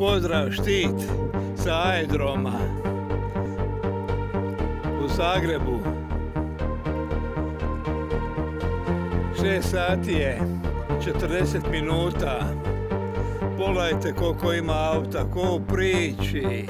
Pozdrav Štit sa aerodroma u Zagrebu. 6 sati je 40 minuta. Pogledajte koliko ima auta, ko u priči.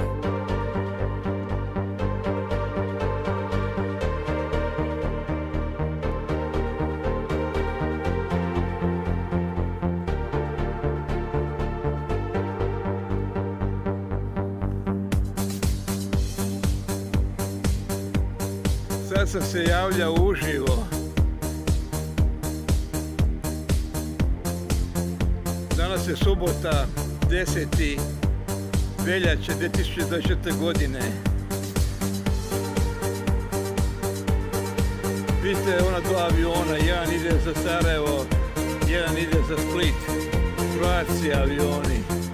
Sad sam se javljao uživo. Danas je subota, 10. veljače 2024. godine. Vidite ona dva aviona, jedan ide za Sarajevo, jedan ide za Split. Croatia avioni.